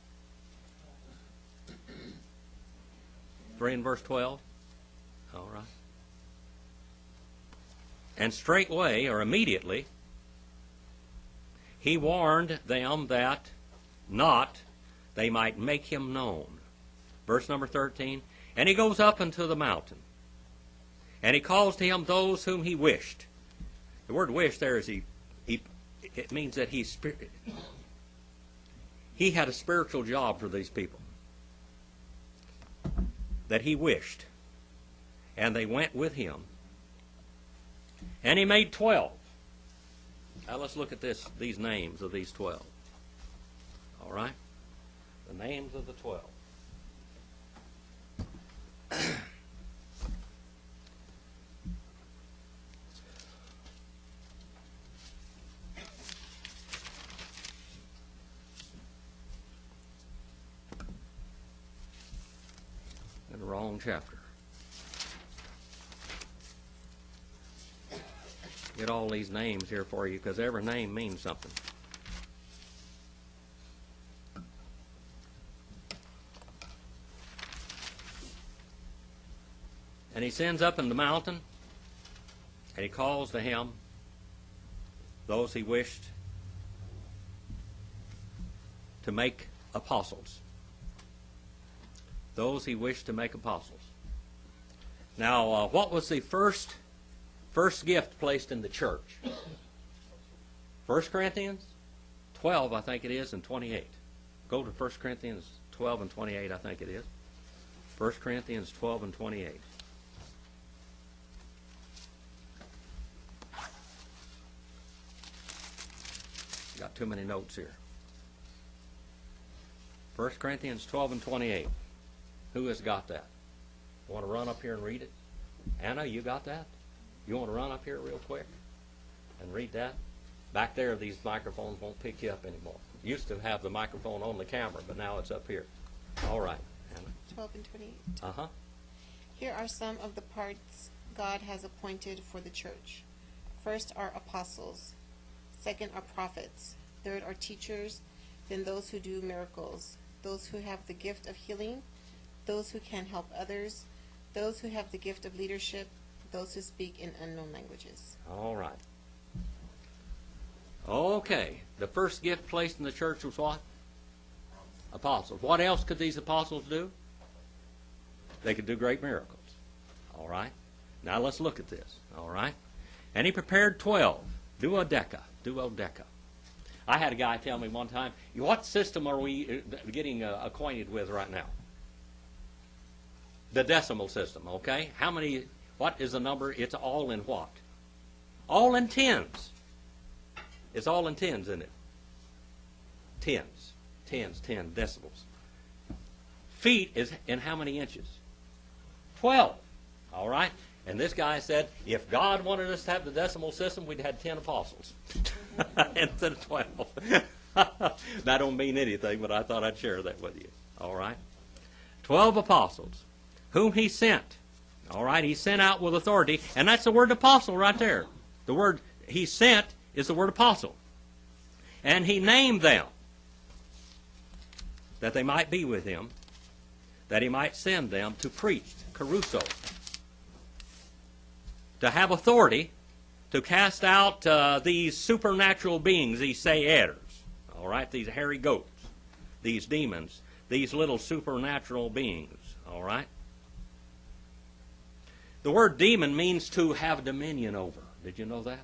All right. And straightway, or immediately, he warned them that not they might make him known. Verse number 13. And he goes up into the mountain, and he calls to him those whom he wished. The word "wish" there is it means that he had a spiritual job for these people that he wished, and they went with him. And he made 12. Now let's look at these names of these 12. All right? The names of the 12. In the wrong chapter. Get all these names here for you, because every name means something. And he sends up in the mountain, and he calls to him those he wished to make apostles. Those he wished to make apostles. Now, what was the first gift placed in the church? 1 Corinthians 12, I think it is, and 28. Go to 1 Corinthians 12 and 28, I think it is. 1 Corinthians 12 and 28. Got too many notes here. 1 Corinthians 12 and 28. Who has got that? Want to run up here and read it? Anna, you got that? You want to run up here real quick and read that? Back there, these microphones won't pick you up anymore. Used to have the microphone on the camera, but now it's up here. All right, Anna. 12 and 28. Uh-huh. Here are some of the parts God has appointed for the church. First are apostles. Second are prophets. Third are teachers. Then those who do miracles. Those who have the gift of healing. Those who can help others. Those who have the gift of leadership. Those who speak in unknown languages. All right. Okay. The first gift placed in the church was what? Apostles. What else could these apostles do? They could do great miracles. All right. Now let's look at this. All right. And he prepared 12. Duodeca. I had a guy tell me one time, what system are we getting acquainted with right now? The decimal system, okay? How many, what is the number? It's all in what? All in tens. It's all in tens, isn't it? 10 decimals. feet is in how many inches? 12. All right? And this guy said, if God wanted us to have the decimal system, we'd had 10 apostles instead of 12. That don't mean anything, but I thought I'd share that with you. All right? 12 apostles, whom he sent. All right? He sent out with authority, and that's the word apostle right there. The word he sent is the word apostle. And he named them that they might be with him, that he might send them to preach, caruso, to have authority to cast out these supernatural beings, these satyrs, all right, these hairy goats, these demons, these little supernatural beings, all right? The word demon means to have dominion over. Did you know that?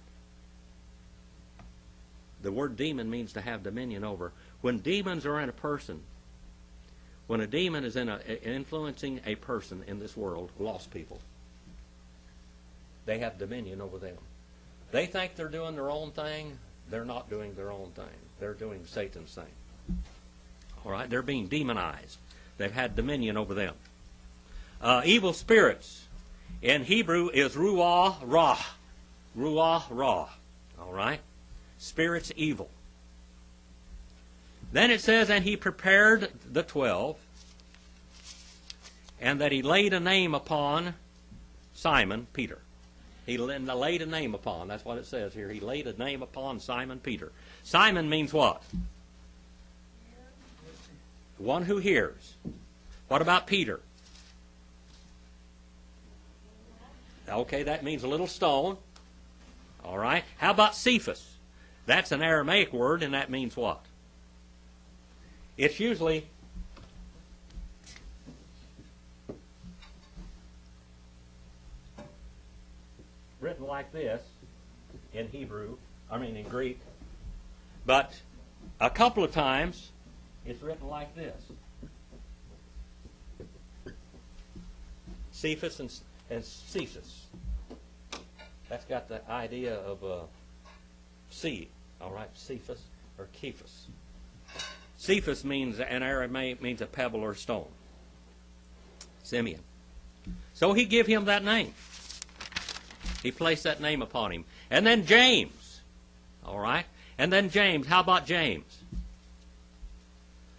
The word demon means to have dominion over. When demons are in a person, when a demon is influencing a person in this world, lost people, they have dominion over them. They think they're doing their own thing. They're not doing their own thing. They're doing Satan's thing. All right? They're being demonized. They've had dominion over them. Evil spirits in Hebrew is ruah ra. Ruah ra. All right? Spirits evil. Then it says, and he prepared the 12, and that he laid a name upon Simon Peter. He laid a name upon. That's what it says here. He laid a name upon Simon Peter. Simon means what? One who hears. What about Peter? Okay, that means a little stone. All right. How about Cephas? That's an Aramaic word, and that means what? It's usually written like this in in Greek, but a couple of times it's written like this. Cephas and Cephas. That's got the idea of sea, all right, Cephas or Kephas. Cephas means, in Aramaic, means a pebble or stone. Simeon. So he gave him that name. He placed that name upon him. And then James. All right? And then James. How about James?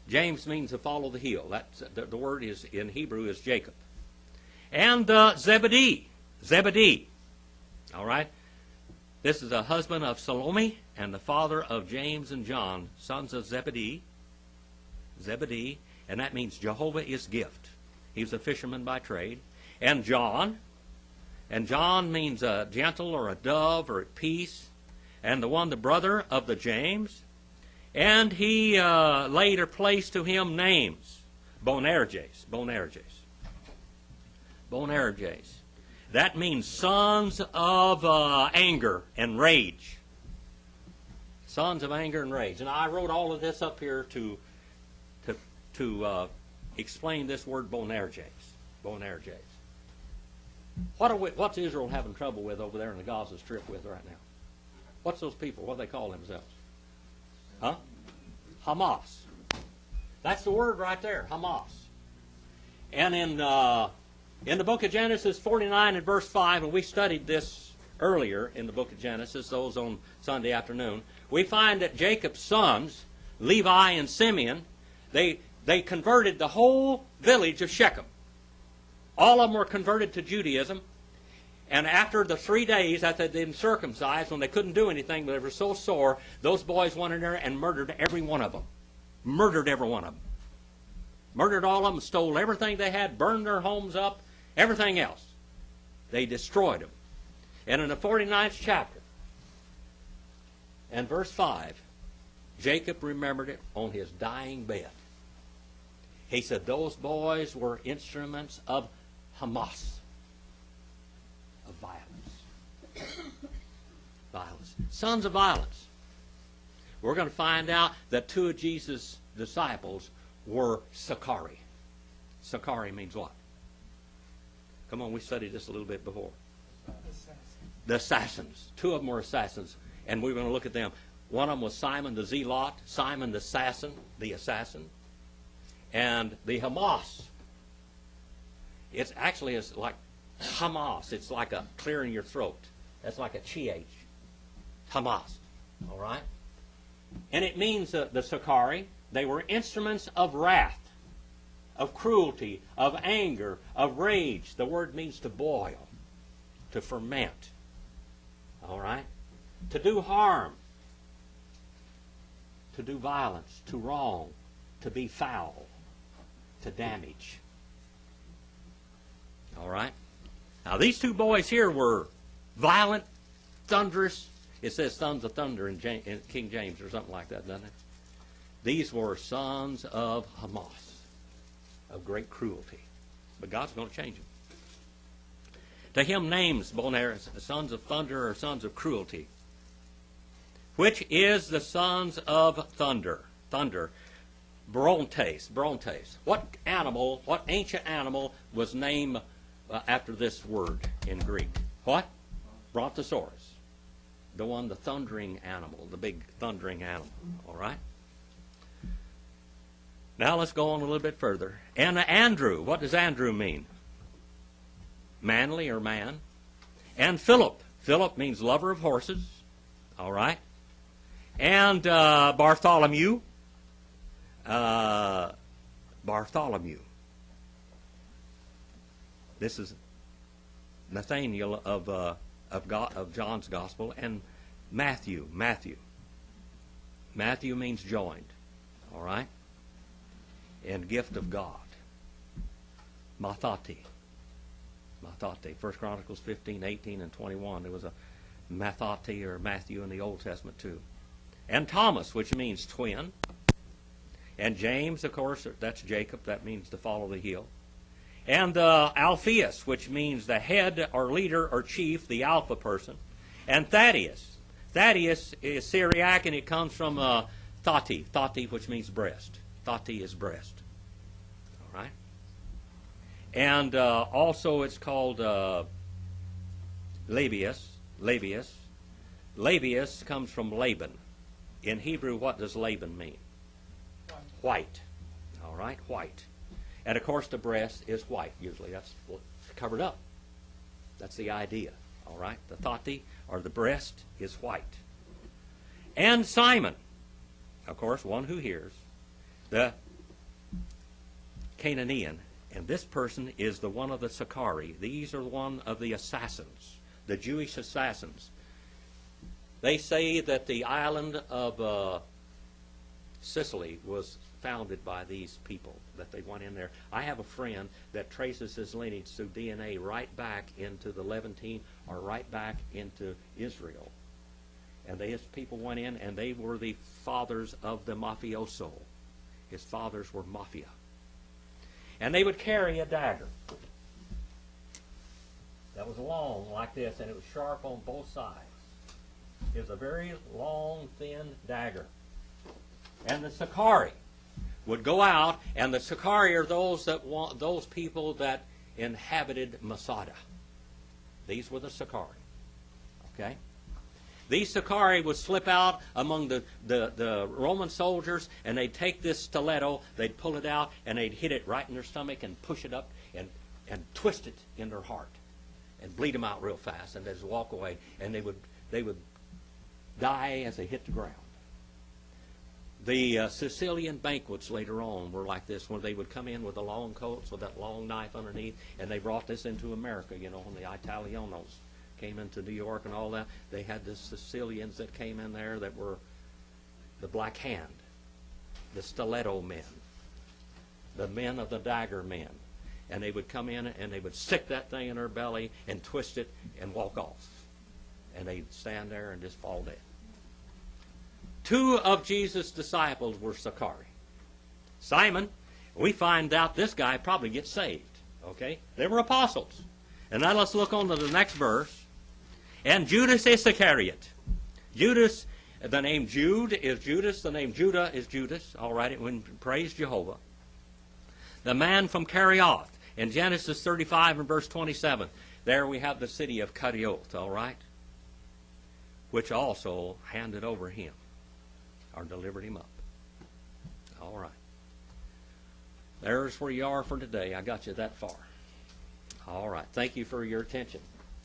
James means to follow the heel. That's, the word is in Hebrew is Jacob. And Zebedee. Zebedee. All right? This is a husband of Salome and the father of James and John, sons of Zebedee. Zebedee. And that means Jehovah is gift. He was a fisherman by trade. And John. And John means a gentle or a dove or at peace. And the brother of the James. And he later placed to him names. Boanerges. Boanerges. Boanerges. That means sons of anger and rage. Sons of anger and rage. And I wrote all of this up here to explain this word Boanerges. Boanerges. What's Israel having trouble with over there in the Gaza Strip with right now? What's those people? What do they call themselves? Huh? Hamas. That's the word right there, Hamas. And in the book of Genesis 49 and verse 5, and we studied this earlier in the book of Genesis, those on Sunday afternoon, we find that Jacob's sons, Levi and Simeon, they converted the whole village of Shechem. All of them were converted to Judaism. And after the 3 days after they'd been circumcised, when they couldn't do anything, but they were so sore, those boys went in there and murdered every one of them. Murdered every one of them. Murdered all of them, stole everything they had, burned their homes up, everything else. They destroyed them. And in the 49th chapter, and verse 5, Jacob remembered it on his dying bed. He said those boys were instruments of Hamas, of violence. Violence. Sons of violence. We're going to find out that 2 of Jesus' disciples were Sacarii. Sacarii means what? Come on, we studied this a little bit before. The assassins. 2 of them were assassins, and we're going to look at them. One of them was Simon the Zealot, Simon the assassin, And the Hamas, it's actually is like Hamas. It's like a clearing your throat. That's like a CH. Hamas. All right? And it means the Sacarii, they were instruments of wrath, of cruelty, of anger, of rage. The word means to boil, to ferment. All right? To do harm, to do violence, to wrong, to be foul, to damage. All right? Now, these two boys here were violent, thunderous. It says sons of thunder in King James or something like that, doesn't it? These were sons of Hamas, of great cruelty. But God's going to change them. To him names, Bonaire, sons of thunder or sons of cruelty, which is the sons of thunder. Thunder. Brontes. What animal, what ancient animal was named after this word in Greek? What? Brontosaurus. The one, the thundering animal, the big thundering animal. All right? Now let's go on a little bit further. And Andrew. What does Andrew mean? Manly or man. And Philip. Philip means lover of horses. All right? And Bartholomew. Bartholomew. This is Nathaniel of John's Gospel, and Matthew. Matthew means joined. All right? And gift of God. Mathati. 1 Chronicles 15, 18, and 21. There was a Mathati or Matthew in the Old Testament too. And Thomas, which means twin. And James, of course, that's Jacob. That means to follow the heel. And Alphaeus, which means the head or leader or chief, the alpha person. And Thaddeus. Thaddeus is Syriac, and it comes from Thati. Thati, which means breast. Thati is breast. All right? And also it's called Labius. Labius comes from Laban. In Hebrew, what does Laban mean? White. All right? White. And, of course, the breast is white, usually. That's covered up. That's the idea. All right? The thati, or the breast, is white. And Simon, of course, one who hears, the Canaanian. And this person is the one of the Sacarii. These are one of the assassins, the Jewish assassins. They say that the island of Sicily was founded by these people, that they went in there. I have a friend that traces his lineage through DNA right back into the Levantine or right back into Israel. And his people went in, and they were the fathers of the mafioso. His fathers were mafia. And they would carry a dagger that was long like this, and it was sharp on both sides. It was a very long, thin dagger. And the Sacarii would go out, and the Sacarii are those people that inhabited Masada. These were the Sacarii. Okay? These Sacarii would slip out among the Roman soldiers, and they'd take this stiletto, they'd pull it out, and they'd hit it right in their stomach and push it up and twist it in their heart and bleed them out real fast, and they'd just walk away, and they would die as they hit the ground. The Sicilian banquets later on were like this, where they would come in with the long coats with that long knife underneath, and they brought this into America, when the Italianos came into New York and all that. They had the Sicilians that came in there that were the Black Hand, the stiletto men, the men of the dagger men. And they would come in and they would stick that thing in their belly and twist it and walk off. And they'd stand there and just fall dead. 2 of Jesus' disciples were Sacarii. Simon, we find out this guy probably gets saved. Okay? They were apostles. And now let's look on to the next verse. And Judas Iscariot. Judas, the name Jude is Judas. The name Judah is Judas. All right, praise Jehovah. The man from Kerioth. In Genesis 35 and verse 27, there we have the city of Kerioth, all right, which also handed over him or delivered him up. All right. There's where you are for today. I got you that far. All right. Thank you for your attention.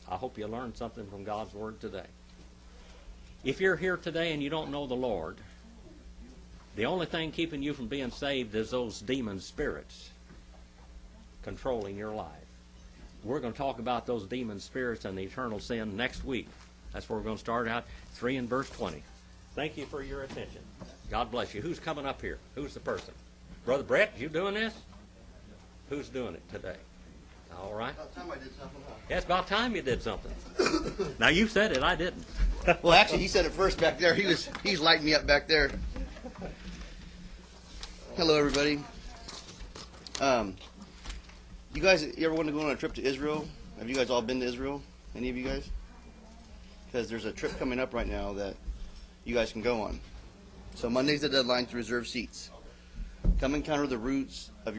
I hope you learned something from God's Word today. If you're here today and you don't know the Lord, the only thing keeping you from being saved is those demon spirits controlling your life. We're going to talk about those demon spirits and the eternal sin next week. That's where we're going to start out, 3 and verse 20. Thank you for your attention. God bless you. Who's coming up here? Who's the person? Brother Brett, you doing this? Who's doing it today? All right. About time I did something. Yeah, it's about time you did something. Now, you said it. I didn't. Well, actually, he said it first back there. He's lighting me up back there. Hello, everybody. You guys, you ever want to go on a trip to Israel? Have you guys all been to Israel? Any of you guys? Because there's a trip coming up right now that you guys can go on. So Monday's the deadline to reserve seats. Come encounter the roots of your